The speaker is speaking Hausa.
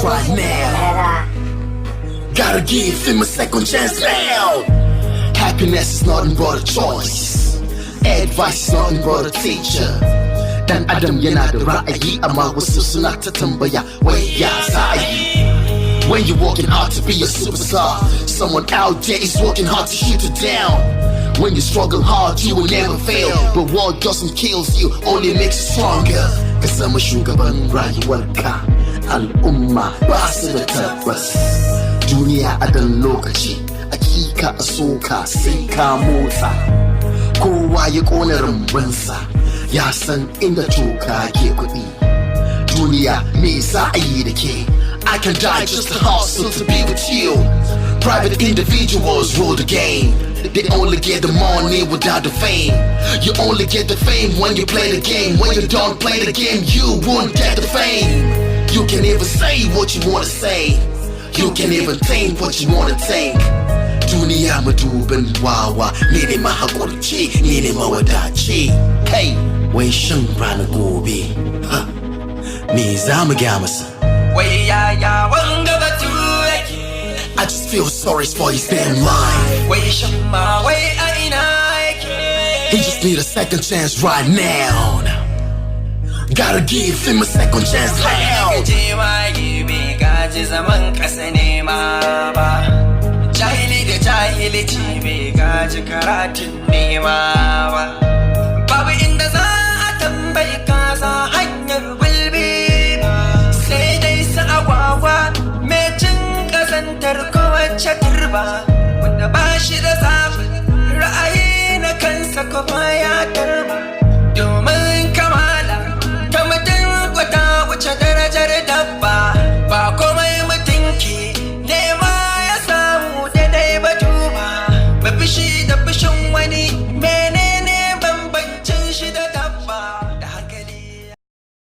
right now. Gotta give him a second chance now. Happiness is nothing but a choice. Advice is nothing but a teacher. Dan Adam yana da ra'ayi amma wasu suna ta tambaya wai ya za a yi. When you're working hard to be a superstar, someone out there is working hard to shoot you down. When you struggle hard, you will never fail. But what doesn't kill you only makes you stronger. Ka zama shugaban rayuwarka, al'umma ba su da tabbas. Duniya a dan lokaci, hakika a soka sai ka motsa. Kowa ya kona rumbansa, ya san inda toka ke kuɗi. Duniya me za a yi da ke? I can die just to hustle to be with you. Private individuals rule the game. They only get the money without the fame. You only get the fame when you play the game. When you don't play the game, you won't get the fame. You can even say what you wanna say. You can even think what you wanna think. Duniya madubin wawa, ni ne mahaƙurci, ni ne mawadaci. Hey, wai shin rana gobe, me za mu gaya masa? Wai yaya wanga batu yake? I just feel sorry for his damn life. Wai shin ma wai a ina yake? He just need a second chance right now. Gotta give him a second chance now. Kaje waye bai gaji zaman ƙasa nema ba. Jahili da jahilci bai gaji karatun nema ba. Babu inda za a tambayi kasa hanyar gulbi. Sai dai sa agwagwa mai cin ƙazantar kowace turba.